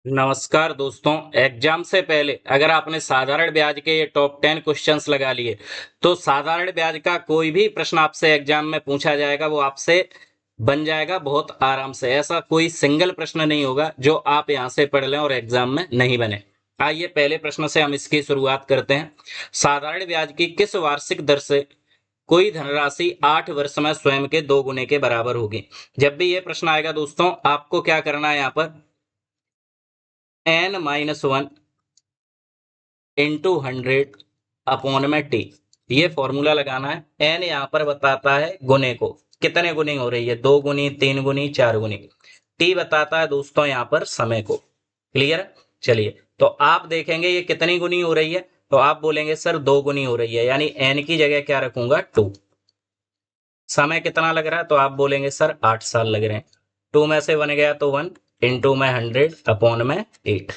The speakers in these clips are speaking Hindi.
नमस्कार दोस्तों। एग्जाम से पहले अगर आपने साधारण ब्याज के ये टॉप 10 क्वेश्चंस लगा लिए तो साधारण ब्याज का कोई भी प्रश्न आपसे एग्जाम में पूछा जाएगा वो आपसे बन जाएगा बहुत आराम से। ऐसा कोई सिंगल प्रश्न नहीं होगा जो आप यहां से पढ़ लें और एग्जाम में नहीं बने। आइए पहले प्रश्न से हम इसकी शुरुआत करते हैं। साधारण ब्याज की किस वार्षिक दर से कोई धनराशि 8 वर्ष में स्वयं के 2 गुने के बराबर होगी। जब भी ये प्रश्न आएगा दोस्तों आपको क्या करना है, यहाँ पर n-1 इंटू 100 अपॉन में टी, ये फॉर्मूला लगाना है। एन यहाँ पर बताता है गुने को, कितने गुनी हो रही है, 2 गुनी, 3 गुनी, 4 गुनी। टी बताता है दोस्तों यहाँ पर समय को। क्लियर। चलिए तो आप देखेंगे ये कितनी गुनी हो रही है, तो आप बोलेंगे सर 2 गुनी हो रही है, यानी एन की जगह क्या रखूंगा 2। समय कितना लग रहा है, तो आप बोलेंगे सर 8 साल लग रहे हैं। 2 में से 1 गया तो 1 इंटू में 100 अपॉन में 8।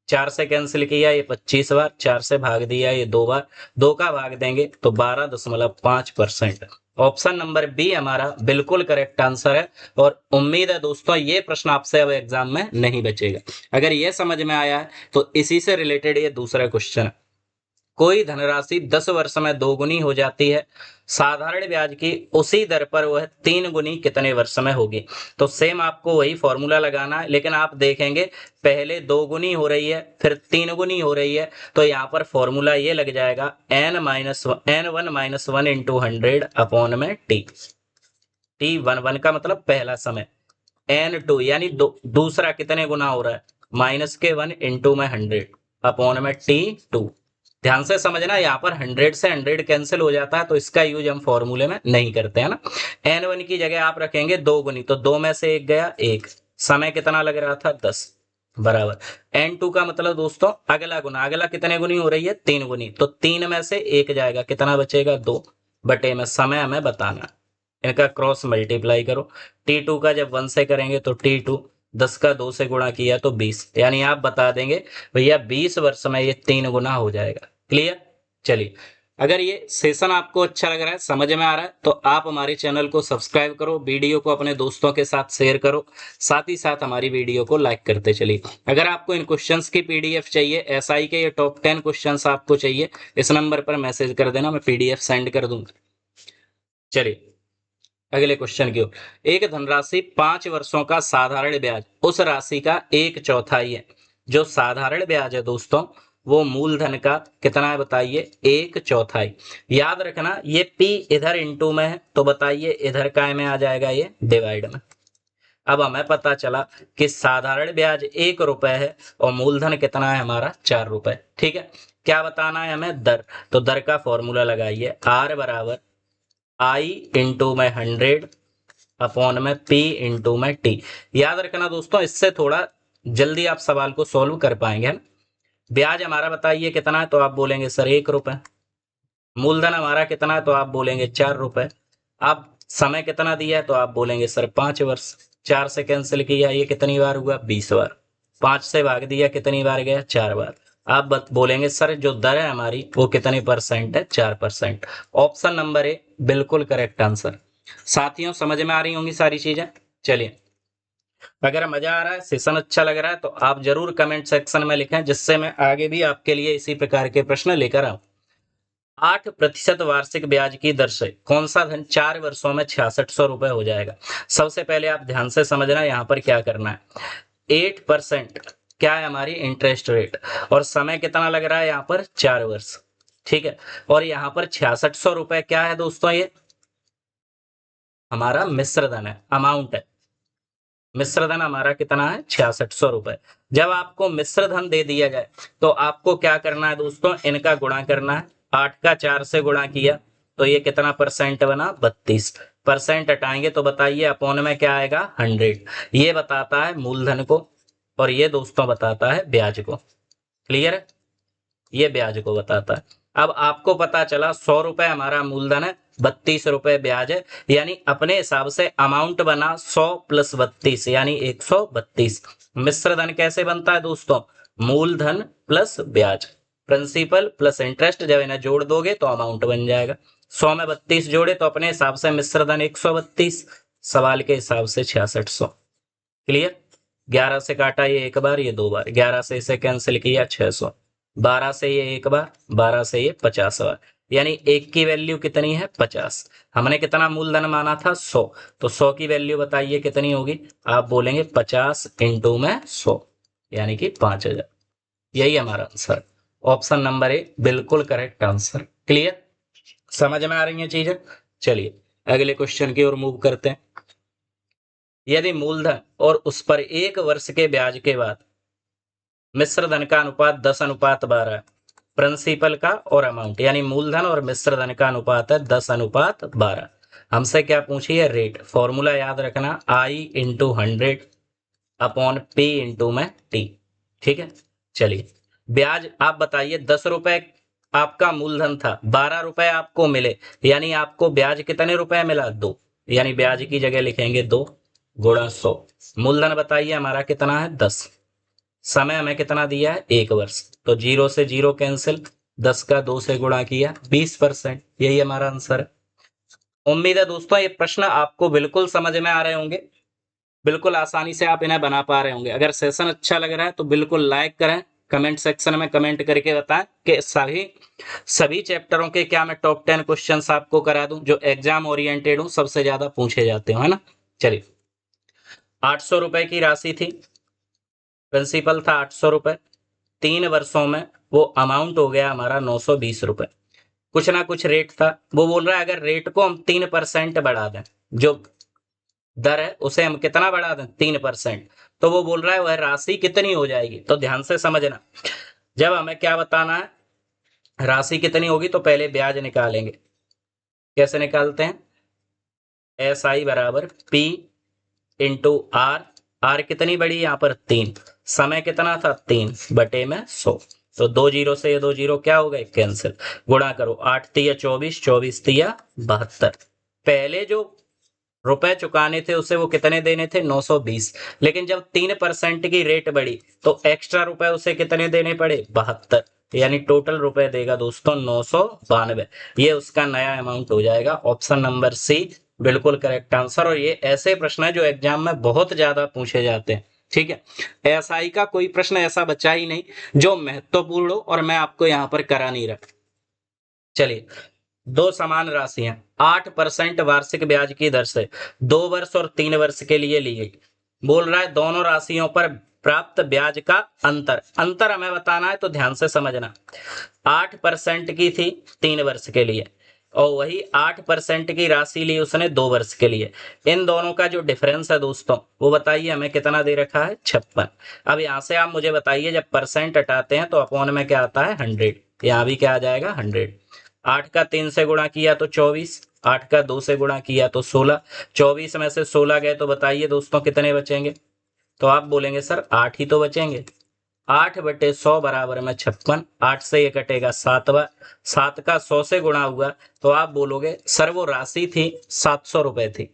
4 से कैंसिल किया ये 25 बार, 4 से भाग दिया ये 2 बार, 2 का भाग देंगे तो 12.5%। ऑप्शन नंबर बी हमारा बिल्कुल करेक्ट आंसर है। और उम्मीद है दोस्तों ये प्रश्न आपसे अब एग्जाम में नहीं बचेगा। अगर ये समझ में आया है तो इसी से रिलेटेड ये दूसरा क्वेश्चन है। कोई धनराशि 10 वर्ष में 2 गुनी हो जाती है, साधारण ब्याज की उसी दर पर वह 3 गुनी कितने वर्ष में होगी। तो सेम आपको वही फॉर्मूला लगाना है, लेकिन आप देखेंगे पहले 2 गुनी हो रही है फिर 3 गुनी हो रही है, तो यहाँ पर फॉर्मूला ये लग जाएगा n-1 इंटू 100 अपॉन में टी। T11 का मतलब पहला समय, n2 यानी दूसरा कितने गुना हो रहा है, -1 इंटू में 100 अपॉन में T2। ध्यान से समझना, यहाँ पर 100 से 100 कैंसिल हो जाता है तो इसका यूज हम फॉर्मूले में नहीं करते हैं ना। n1 की जगह आप रखेंगे 2 गुनी, तो 2 में से 1 गया 1। समय कितना लग रहा था 10 बराबर n2 का मतलब दोस्तों अगला गुना, अगला कितने गुनी हो रही है 3 गुनी, तो 3 में से 1 जाएगा, कितना बचेगा 2 बटे में समय हमें बताना है। इनका क्रॉस मल्टीप्लाई करो। T2 का जब 1 से करेंगे तो T2, 10 का 2 से गुणा किया तो 20, यानी आप बता देंगे भैया 20 वर्ष में ये 3 गुना हो जाएगा। क्लियर। चलिए, अगर ये सेशन आपको अच्छा लग रहा है, समझ में आ रहा है, तो आप हमारे चैनल को सब्सक्राइब करो, वीडियो को अपने दोस्तों के साथ शेयर करो, साथ ही साथ हमारी वीडियो को लाइक करते चलिए। अगर आपको इन क्वेश्चंस की पीडीएफ चाहिए, एसआई के ये टॉप 10 क्वेश्चंस आपको चाहिए, इस नंबर पर मैसेज कर देना, मैं पीडीएफ सेंड कर दूंगा। चलिए अगले क्वेश्चन की ओर। एक धनराशि 5 वर्षों का साधारण ब्याज उस राशि का 1/4 है। जो साधारण ब्याज है दोस्तों वो मूलधन का कितना है बताइए, 1/4। याद रखना ये p इधर इंटू में है तो बताइए इधर काय में आ जाएगा, ये डिवाइड में। अब हमें पता चला कि साधारण ब्याज 1 रुपए है और मूलधन कितना है हमारा 4 रुपए। ठीक है, क्या बताना है हमें, दर। तो दर का फॉर्मूला लगाइए, r बराबर I इंटू में 100 अपॉन में P इंटू में T। याद रखना दोस्तों, इससे थोड़ा जल्दी आप सवाल को सॉल्व कर पाएंगे। ब्याज हमारा बताइए कितना है, तो आप बोलेंगे सर 1 रुपए। मूलधन हमारा कितना है, तो आप बोलेंगे 4 रुपए। अब समय कितना दिया है, तो आप बोलेंगे सर 5 वर्ष। 4 से कैंसिल किया ये कितनी बार हुआ, 20 बार। 5 से भाग दिया कितनी बार गया, 4 बार। आप बोलेंगे सर जो दर है हमारी वो कितने परसेंट है, 4%। ऑप्शन नंबर ए बिल्कुल करेक्ट आंसर। साथियों समझ में आ रही होंगी सारी चीजें। चलिए, अगर मजा आ रहा है, सेशन अच्छा लग रहा है, तो आप जरूर कमेंट सेक्शन में लिखें, जिससे मैं आगे भी आपके लिए इसी प्रकार के प्रश्न लेकर आऊं। 8% वार्षिक ब्याज की दर से कौन सा धन 4 वर्षों में 6600 रुपए हो जाएगा। सबसे पहले आप ध्यान से समझना यहाँ पर क्या करना है। 8% क्या है हमारी इंटरेस्ट रेट, और समय कितना लग रहा है यहाँ पर 4 वर्ष। ठीक है, और यहाँ पर 6600 रुपए क्या है दोस्तों, ये हमारा मिश्र धन है, अमाउंट है। मिश्र धन हमारा कितना है 6600 रुपए। जब आपको मिश्र धन दे दिया जाए तो आपको क्या करना है दोस्तों, इनका गुणा करना है। 8 का 4 से गुणा किया तो ये कितना परसेंट बना, 32%। हटाएंगे तो बताइए अपॉन में क्या आएगा, 100। ये बताता है मूलधन को और ये दोस्तों बताता है ब्याज को। क्लियर है, ये ब्याज को बताता है। अब आपको पता चला 100 रुपए हमारा मूलधन है, 32 रुपए ब्याज है, यानी अपने हिसाब से अमाउंट बना 100 प्लस 32 यानी 132। मिश्र धन कैसे बनता है दोस्तों, मूलधन प्लस ब्याज, प्रिंसिपल प्लस इंटरेस्ट, जब इन्हें जोड़ दोगे तो अमाउंट बन जाएगा। 100 में 32 जोड़े तो अपने हिसाब से मिश्र धन 132, सवाल के हिसाब से 6600। क्लियर। 11 से काटा ये एक बार, ये दो बार, 11 से इसे कैंसिल किया 600, 12 से ये एक बार, 12 से ये 50 बार, यानी एक की वैल्यू कितनी है 50। हमने कितना मूलधन माना था 100, तो 100 की वैल्यू बताइए कितनी होगी। आप बोलेंगे 50 इंटू में 100 यानी कि 5000। यही हमारा आंसर, ऑप्शन नंबर ए बिल्कुल करेक्ट आंसर। क्लियर, समझ में आ रही है चीजें। चलिए अगले क्वेश्चन की ओर मूव करते हैं। यदि मूलधन और उस पर एक वर्ष के ब्याज के बाद मिश्र धन का अनुपात 10:12, प्रिंसिपल का और अमाउंट, यानी मूलधन और मिश्र धन का अनुपात है 10:12। हमसे क्या पूछी है, रेट। फॉर्मूला याद रखना, आई इंटू 100 अपॉन पी इंटू में टी। ठीक है, चलिए ब्याज आप बताइए, 10 रुपए आपका मूलधन था, 12 रुपए आपको मिले, यानी आपको ब्याज कितने रुपए मिला, 2, यानी ब्याज की जगह लिखेंगे 2 गुणा 100। मूलधन बताइए हमारा कितना है 10, समय हमें कितना दिया है 1 वर्ष, तो 0 से 0 कैंसिल, 10 का 2 से गुणा किया 20%। यही हमारा आंसर है। उम्मीद है दोस्तों ये प्रश्न आपको बिल्कुल समझ में आ रहे होंगे, बिल्कुल आसानी से आप इन्हें बना पा रहे होंगे। अगर सेशन अच्छा लग रहा है तो बिल्कुल लाइक करें, कमेंट सेक्शन में कमेंट करके बताएं कि सभी चैप्टरों के क्या मैं टॉप 10 क्वेश्चंस आपको करा दूं जो एग्जाम ओरिएंटेड हो, सबसे ज्यादा पूछे जाते हो, है ना। चलिए 800 रुपए की राशि थी, प्रिंसिपल था 800 रुपए, 3 वर्षों में वो अमाउंट हो गया हमारा 920 रुपए। कुछ ना कुछ रेट था, वो बोल रहा है अगर रेट को हम 3% बढ़ा दें, जो दर है उसे हम कितना बढ़ा दें 3%, तो वो बोल रहा है वह राशि कितनी हो जाएगी। तो ध्यान से समझना, जब हमें क्या बताना है राशि कितनी होगी, तो पहले ब्याज निकालेंगे। कैसे निकालते हैं, एस आई बराबर पी इंटू आर, आर कितनी बड़ी यहाँ पर 3, समय कितना था 3 बटे में 100, तो 2 जीरो से ये 2 जीरो क्या हो गए कैंसिल, गुणा करो 8 तिया 24, 24 तिया 72। पहले जो रुपए चुकाने थे उसे वो कितने देने थे 920, लेकिन जब 3% की रेट बढ़ी तो एक्स्ट्रा रुपए उसे कितने देने पड़े 72, यानी टोटल रुपए देगा दोस्तों 992। ये उसका नया अमाउंट हो जाएगा। ऑप्शन नंबर सी बिल्कुल करेक्ट आंसर। और ये ऐसे प्रश्न है जो एग्जाम में बहुत ज्यादा पूछे जाते हैं। ठीक है, एसआई का कोई प्रश्न ऐसा बचा ही नहीं जो महत्वपूर्ण हो और मैं आपको यहाँ पर करा नहीं रहा। चलिए दो समान राशियां 8% वार्षिक ब्याज की दर से 2 वर्ष और 3 वर्ष के लिए ली गई। बोल रहा है दोनों राशियों पर प्राप्त ब्याज का अंतर, अंतर हमें बताना है, तो ध्यान से समझना। 8% की थी 3 वर्ष के लिए और वही 8% की राशि ली उसने 2 वर्ष के लिए। इन दोनों का जो डिफरेंस है दोस्तों वो बताइए हमें कितना दे रखा है 56। अब यहां से आप मुझे बताइए जब परसेंट हटाते हैं तो अपॉन में क्या आता है 100, यहां भी क्या आ जाएगा 100। 8 का 3 से गुणा किया तो 24, 8 का 2 से गुणा किया तो 16, 24 में से 16 गए तो बताइए दोस्तों कितने बचेंगे। तो आप बोलेंगे सर 8 ही तो बचेंगे। 8 बटे 100 बराबर में 56, 8 से ये कटेगा 7 बार, 7 का 100 से गुणा हुआ तो आप बोलोगे सर वो राशि थी 700 रुपए थी।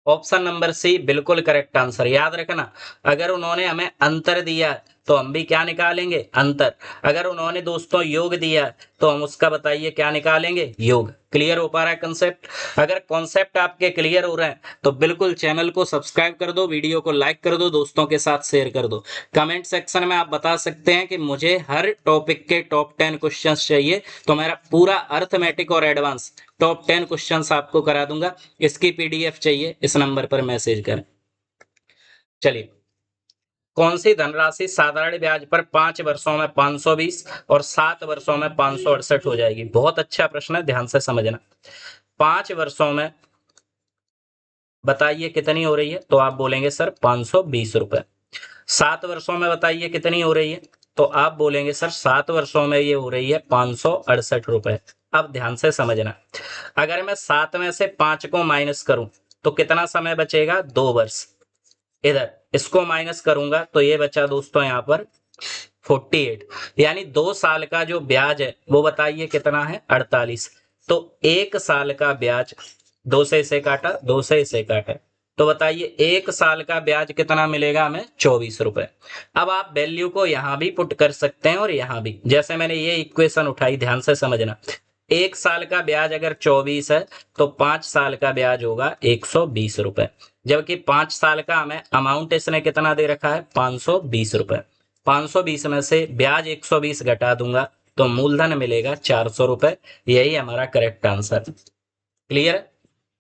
ऑप्शन नंबर सी बिल्कुल करेक्ट आंसर। याद रखना, अगर उन्होंने हमें अंतर दिया तो हम भी क्या निकालेंगे अंतर, अगर उन्होंने दोस्तों योग दिया तो हम उसका बताइए क्या निकालेंगे योग। क्लियर हो पा रहा है कंसेप्ट। अगर कॉन्सेप्ट आपके क्लियर हो रहे हैं तो बिल्कुल चैनल को सब्सक्राइब कर दो, वीडियो को लाइक कर दो, दोस्तों के साथ शेयर कर दो। कमेंट सेक्शन में आप बता सकते हैं कि मुझे हर टॉपिक के टॉप 10 क्वेश्चंस चाहिए, तो मेरा पूरा अर्थमेटिक और एडवांस टॉप 10 क्वेश्चंस आपको करा दूंगा। इसकी पीडीएफ चाहिए इस नंबर पर मैसेज करें। चलिए कौन सी धनराशि साधारण ब्याज पर 5 वर्षों में 520 और 7 वर्षों में 568 हो जाएगी। बहुत अच्छा प्रश्न है, ध्यान से समझना। 5 वर्षों में बताइए कितनी हो रही है, तो आप बोलेंगे सर 520 रुपए। 7 वर्षों में बताइए कितनी हो रही है, तो आप बोलेंगे सर 7 वर्षों में ये हो रही है 568 रुपए। अब ध्यान से समझना, अगर मैं 7 में से 5 को माइनस करूं तो कितना समय बचेगा 2 वर्ष। इधर इसको माइनस करूंगा तो ये बचा दोस्तों यहाँ पर 48, यानी 2 साल का जो ब्याज है वो बताइए कितना है 48। तो 1 साल का ब्याज, 2 से इसे काटा, 2 से इसे काटा, तो बताइए 1 साल का ब्याज कितना मिलेगा हमें 24 रुपए। अब आप वैल्यू को यहां भी पुट कर सकते हैं और यहां भी, जैसे मैंने ये इक्वेशन उठाई, ध्यान से समझना। 1 साल का ब्याज अगर 24 है तो 5 साल का ब्याज होगा 120 रुपए। जबकि 5 साल का हमें अमाउंट इसने कितना दे रखा है 520 रुपए। 520 में से ब्याज 120 घटा दूंगा तो मूलधन मिलेगा 400 रुपए। यही हमारा करेक्ट आंसर। क्लियर है?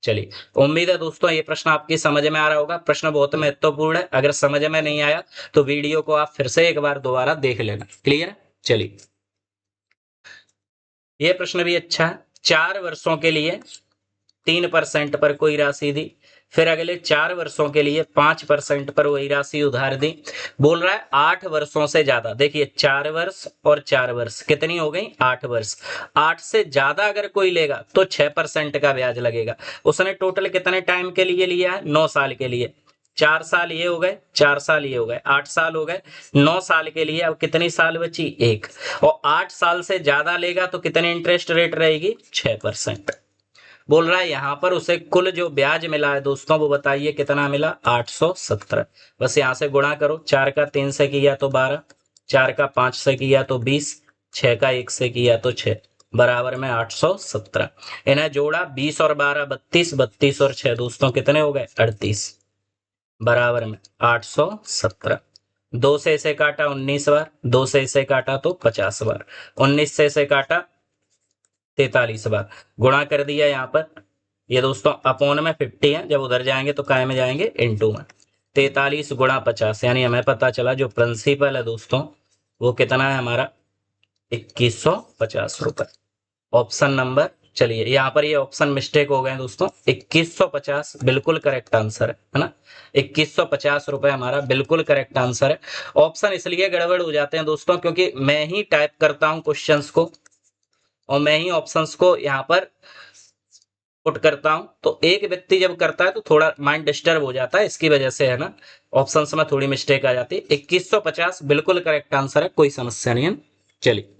चलिए, उम्मीद है दोस्तों ये प्रश्न आपकी समझ में आ रहा होगा। प्रश्न बहुत महत्वपूर्ण है, अगर समझ में नहीं आया तो वीडियो को आप फिर से एक बार दोबारा देख लेना। क्लियर है? चलिए, ये प्रश्न भी अच्छा है। 4 वर्षों के लिए 3% पर कोई राशि दी, फिर अगले 4 वर्षों के लिए 5% पर वही राशि उधार दी। बोल रहा है 8 वर्षों से ज्यादा। देखिए 4 वर्ष और 4 वर्ष कितनी हो गई 8 वर्ष। 8 से ज्यादा अगर कोई लेगा तो 6% का ब्याज लगेगा। उसने टोटल कितने टाइम के लिए लिया है 9 साल के लिए। 4 साल ये हो गए, 4 साल ये हो गए, 8 साल हो गए। 9 साल के लिए अब कितनी साल बची 1। और 8 साल से ज्यादा लेगा तो कितनी इंटरेस्ट रेट रहेगी 6%। बोल रहा है यहां पर उसे कुल जो ब्याज मिला है दोस्तों वो बताइए कितना मिला 817। बस यहां से गुणा करो, 4 का 3 से किया तो 12, 4 का 5 से किया तो 20, 6 का 1 से किया तो 6, बराबर में 817। इन्हें जोड़ा 20 और 12 32, 32 और 6 दोस्तों कितने हो गए 38, बराबर में 817। 2 से इसे काटा 19 बार, 2 से इसे काटा तो 50 बार, 19 से इसे काटा 43 बार, गुणा कर दिया यहाँ पर। ये दोस्तों अपॉन में 50 है, जब उधर जाएंगे तो काय में जाएंगे इनटू में। 43 गुणा 50 यानी हमें पता चला जो प्रिंसिपल है दोस्तों वो कितना है हमारा 2150 रुपए। ऑप्शन नंबर, चलिए यहाँ पर ये ऑप्शन मिस्टेक हो गए दोस्तों। 2150 बिल्कुल करेक्ट आंसर है ना। 2150 रुपए हमारा बिल्कुल करेक्ट आंसर है। ऑप्शन इसलिए गड़बड़ हो जाते हैं दोस्तों क्योंकि मैं ही टाइप करता हूं क्वेश्चंस को और मैं ही ऑप्शंस को यहाँ पर पुट करता हूं, तो एक व्यक्ति जब करता है तो थोड़ा माइंड डिस्टर्ब हो जाता है, इसकी वजह से है ना ऑप्शंस में थोड़ी मिस्टेक आ जाती है। 2150 बिल्कुल करेक्ट आंसर है, कोई समस्या नहीं है। चलिए,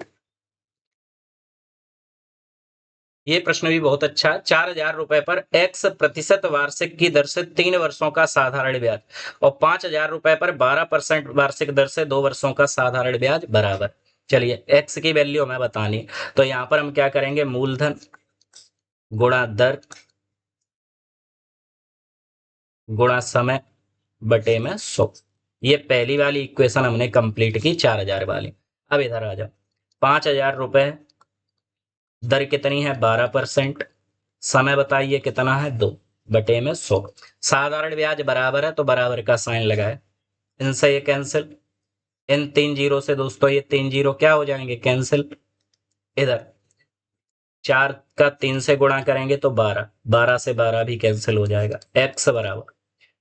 ये प्रश्न भी बहुत अच्छा है। 4000 रुपए पर x% वार्षिक की दर से 3 वर्षों का साधारण ब्याज और 5000 रुपए पर 12% वार्षिक दर से 2 वर्षों का साधारण ब्याज बराबर। चलिए, x की वैल्यू हमें बतानी है तो यहां पर हम क्या करेंगे मूलधन गुणा दर गुणा समय बटे में 100। ये पहली वाली इक्वेशन हमने कंप्लीट की 4000 वाली। अब इधर आ जाओ, 5000 रुपए, दर कितनी है 12%, समय बताइए कितना है 2 बटे में 100। साधारण ब्याज बराबर है तो बराबर का साइन लगाए, इनसे ये कैंसिल, इन 3 जीरो से दोस्तों ये 3 जीरो क्या हो जाएंगे कैंसिल। इधर 4 का 3 से गुणा करेंगे तो 12, 12 से 12 भी कैंसिल हो जाएगा। x बराबर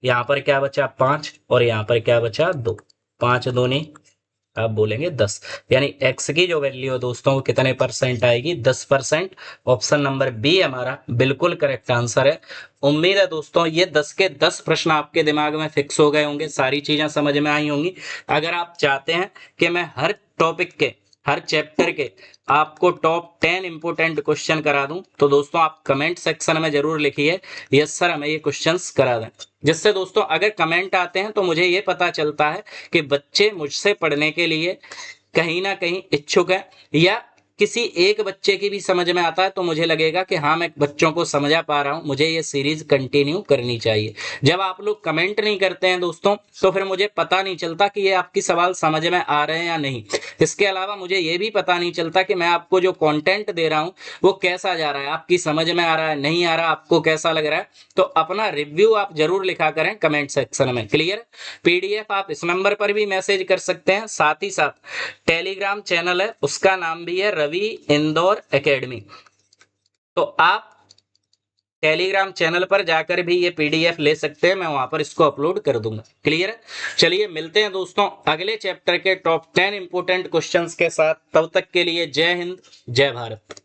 यहां पर क्या बचा 5 और यहां पर क्या बचा 2, 5 दूनी आप बोलेंगे 10, यानी x की जो वैल्यू है दोस्तों वो कितने परसेंट आएगी 10%। ऑप्शन नंबर बी हमारा बिल्कुल करेक्ट आंसर है। उम्मीद है दोस्तों ये 10 के 10 प्रश्न आपके दिमाग में फिक्स हो गए होंगे, सारी चीजें समझ में आई होंगी। अगर आप चाहते हैं कि मैं हर टॉपिक के हर चैप्टर के आपको टॉप 10 इंपोर्टेंट क्वेश्चन करा दूं तो दोस्तों आप कमेंट सेक्शन में जरूर लिखिए यस सर हमें ये क्वेश्चंस करा दें, जिससे दोस्तों अगर कमेंट आते हैं तो मुझे ये पता चलता है कि बच्चे मुझसे पढ़ने के लिए कहीं ना कहीं इच्छुक है, या किसी एक बच्चे की भी समझ में आता है तो मुझे लगेगा कि हाँ मैं बच्चों को समझा पा रहा हूं, मुझे ये सीरीज कंटिन्यू करनी चाहिए। जब आप लोग कमेंट नहीं करते हैं दोस्तों तो फिर मुझे पता नहीं चलता कि ये आपकी सवाल समझ में आ रहे हैं या नहीं। इसके अलावा मुझे ये भी पता नहीं चलता कि मैं आपको जो कंटेंट दे रहा हूं वो कैसा जा रहा है, आपकी समझ में आ रहा है नहीं आ रहा, आपको कैसा लग रहा है। तो अपना रिव्यू आप जरूर लिखा करें कमेंट सेक्शन में। क्लियर? पीडीएफ आप इस नंबर पर भी मैसेज कर सकते हैं, साथ ही साथ टेलीग्राम चैनल है उसका नाम भी है रवि इंदौर एकेडमी, तो आप टेलीग्राम चैनल पर जाकर भी ये पीडीएफ ले सकते हैं, मैं वहां पर इसको अपलोड कर दूंगा। क्लियर है? चलिए मिलते हैं दोस्तों अगले चैप्टर के टॉप 10 इंपोर्टेंट क्वेश्चंस के साथ, तब तक के लिए जय हिंद जय भारत।